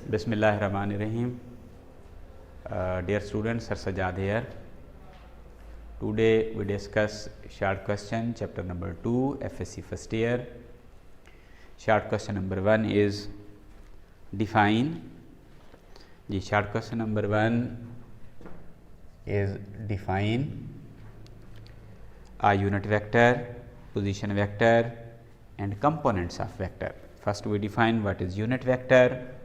Bismillahirrahmanirrahim. Dear students, Sir Sajad here. Today we discuss short question chapter number 2 FSC first year. Short question number 1 is define. The short question number 1 is define a unit vector, position vector and components of vector. First we define what is unit vector.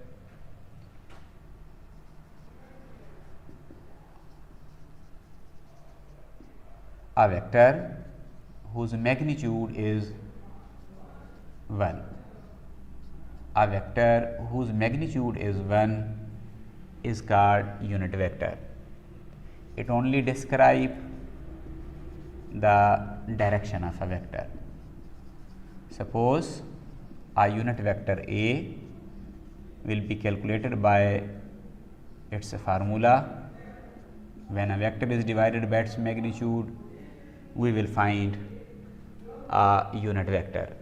A vector whose magnitude is 1. A vector whose magnitude is 1 is called unit vector. It only describes the direction of a vector. Suppose a unit vector A will be calculated by its formula. When a vector is divided by its magnitude, we will find a unit vector.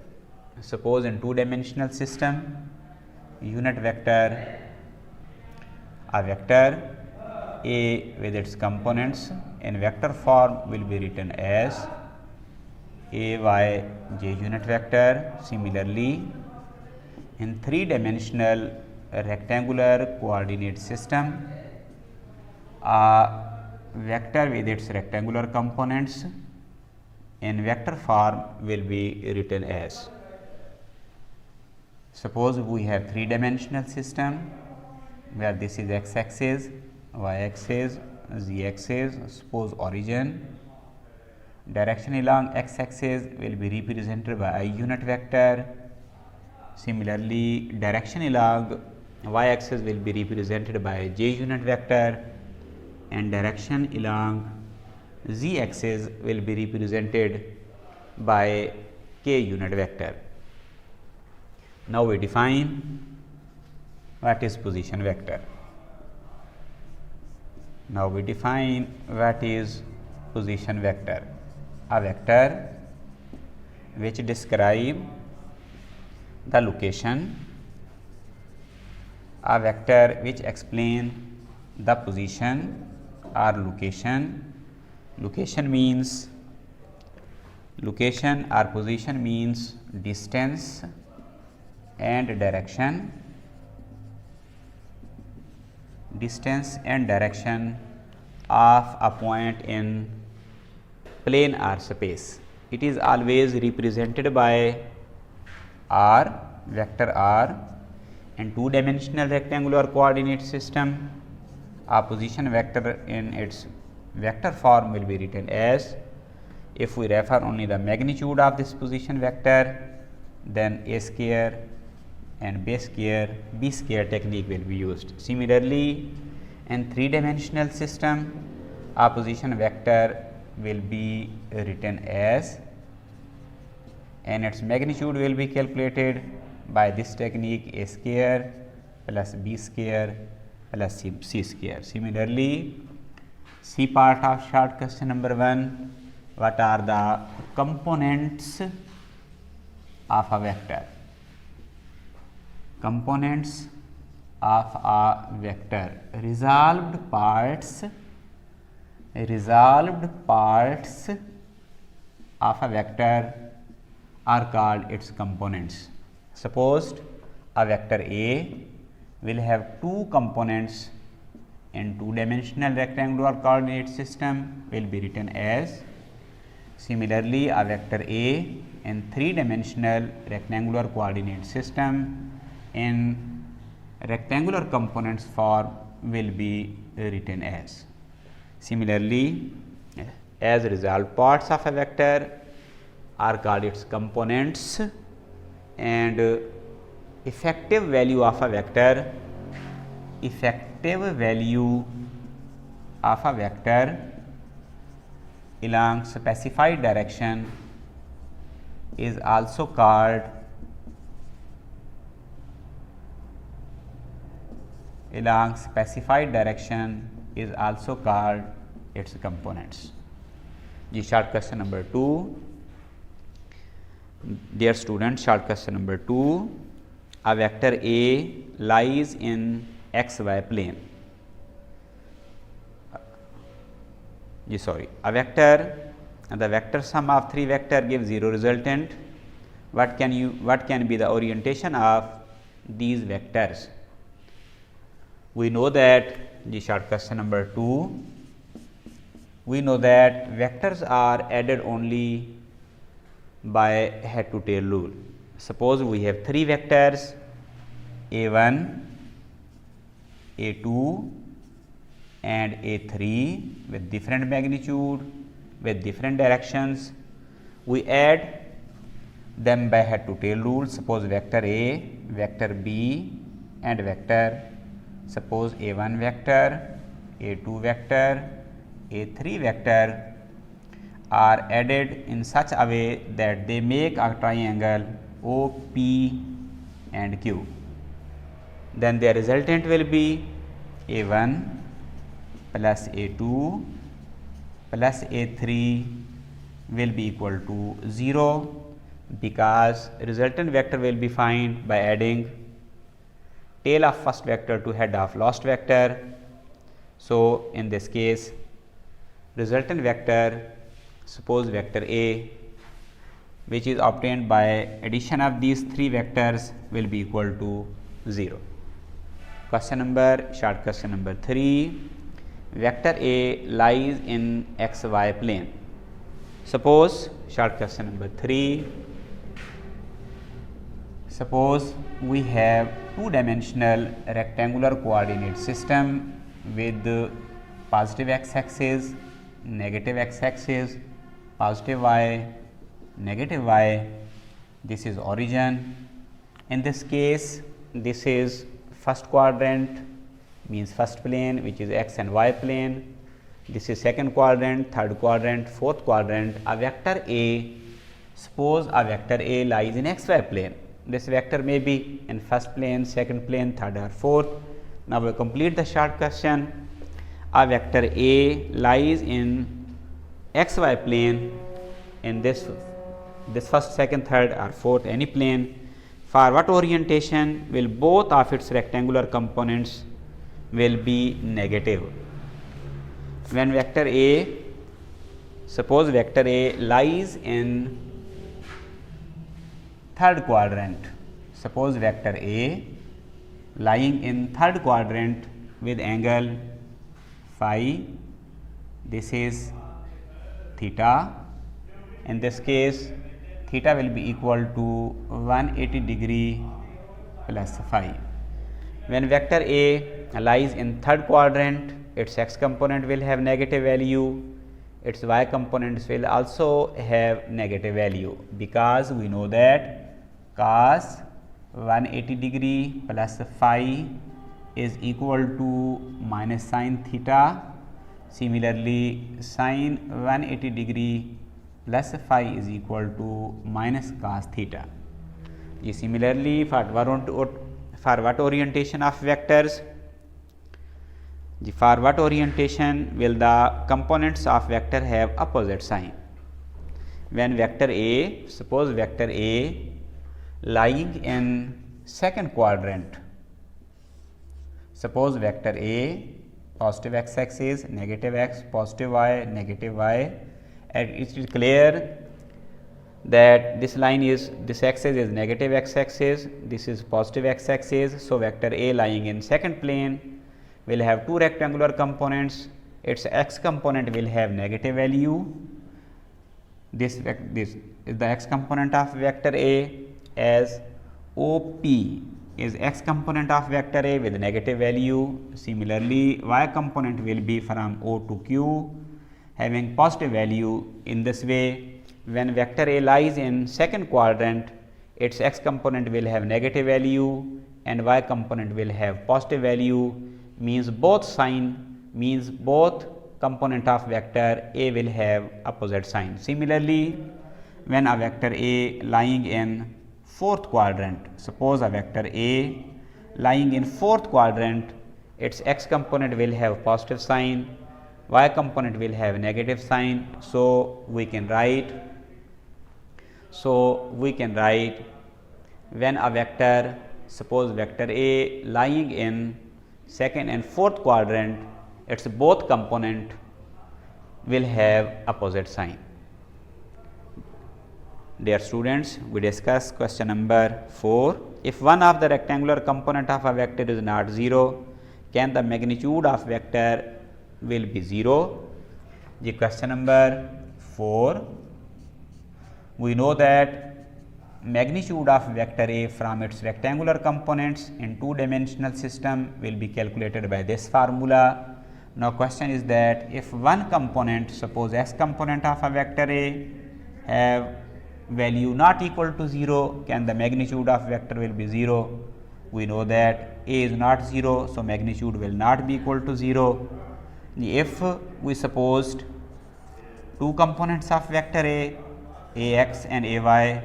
Suppose in two-dimensional system, unit vector, a vector A with its components in vector form will be written as A y j unit vector. Similarly, in three-dimensional rectangular coordinate system, a vector with its rectangular components in vector form will be written as. Suppose we have three-dimensional system where this is x axis, y axis, z axis. Suppose origin, direction along x axis will be represented by a unit vector. Similarly, direction along y axis will be represented by j unit vector and direction along z axis will be represented by k unit vector. Now we define what is position vector. Now we define what is position vector. A vector which describe the location, a vector which explain the position or location. Location means, location or position means distance and direction. Distance and direction of a point in plane or space. It is always represented by r, vector r. In two-dimensional rectangular coordinate system, a position vector in its vector form will be written as, if we refer only the magnitude of this position vector, then a square and b square technique will be used. Similarly, in three-dimensional system, a position vector will be written as, and its magnitude will be calculated by this technique, a square plus b square plus c square. Similarly, C part of short question number 1, what are the components of a vector? Components of a vector. Resolved parts of a vector are called its components. Suppose a vector A will have two components in two-dimensional rectangular coordinate system will be written as. Similarly, a vector A in three-dimensional rectangular coordinate system in rectangular components form will be written as. Similarly, as resolved parts of a vector are called its components, and effective value of a vector, along specified direction is also called its components. The short question number 2. Dear students, short question number 2. a vector A lies in xy plane. The vector sum of 3 vector gives 0 resultant. What can be the orientation of these vectors? We know that the short question number 2, we know that vectors are added only by head to tail rule. Suppose we have 3 vectors A1, A2 and A3 with different magnitude, with different directions. We add them by head to tail rule. Suppose vector A, vector B and vector, suppose A1 vector, A2 vector, A3 vector are added in such a way that they make a triangle OP and Q. Then their resultant will be A1 plus A2 plus A3 will be equal to 0, because resultant vector will be found by adding tail of first vector to head of last vector. So, in this case resultant vector, suppose vector A, which is obtained by addition of these 3 vectors, will be equal to 0. Short question number 3, vector A lies in xy plane. Suppose, short question number 3, suppose we have 2-dimensional rectangular coordinate system with positive x axis, negative x axis, positive y, negative y. This is origin. In this case, this is first quadrant, means first plane, which is x and y plane. This is second quadrant, third quadrant, fourth quadrant. A vector A, suppose a vector A lies in xy plane. This vector may be in first plane, second plane, third or fourth. Now, we complete the short question. A vector A lies in xy plane in this first, second, third or fourth, any plane. For what orientation will both of its rectangular components will be negative? When vector A, suppose vector A lies in third quadrant, suppose vector A lying in third quadrant with angle phi, this is theta. In this case, theta will be equal to 180 degree plus phi. When vector A lies in third quadrant, its x component will have negative value, its y components will also have negative value, because we know that cos 180 degree plus phi is equal to minus sin theta. Similarly, sin 180 degree plus phi is equal to minus cos theta. Similarly, for what orientation of vectors? For what orientation will the components of vector have opposite sign? When vector A, suppose vector A lying in second quadrant, suppose vector A, positive x axis, negative x, positive y, negative y, and it is clear that this line is, this axis is negative x axis, this is positive x axis. So, vector A lying in second plane will have 2 rectangular components, its x component will have negative value. This is the x component of vector A, as OP is x component of vector A with negative value. Similarly, y component will be from O to Q having positive value. In this way, when vector A lies in second quadrant, its x component will have negative value and y component will have positive value, means both component of vector A will have opposite sign. Similarly, when a vector A lying in fourth quadrant, suppose a vector A lying in fourth quadrant, its x component will have positive sign, y component will have negative sign. So, we can write when a vector, suppose vector A lying in second and fourth quadrant, its both component will have opposite sign. Dear students, we discuss question number 4. If one of the rectangular component of a vector is not 0, can the magnitude of vector will be 0? The question number 4. We know that magnitude of vector A from its rectangular components in two-dimensional system will be calculated by this formula. Now, question is that if one component, suppose x component of a vector A have value not equal to 0, can the magnitude of vector will be 0? We know that A is not 0, so magnitude will not be equal to 0. If we supposed two components of vector A, Ax and Ay,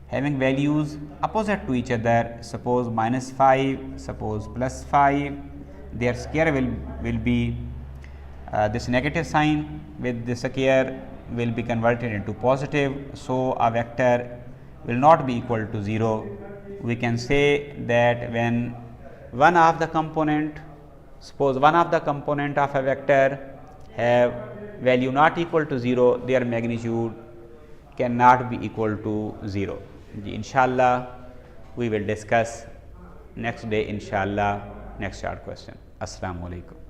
having values opposite to each other, suppose -5, suppose +5, their square will be this negative sign with the square will be converted into positive. So, a vector will not be equal to 0. We can say that when one of the component, suppose one of the component of a vector have value not equal to 0, their magnitude cannot be equal to 0. Inshallah, we will discuss next day, inshallah, next short question. Assalamu alaikum.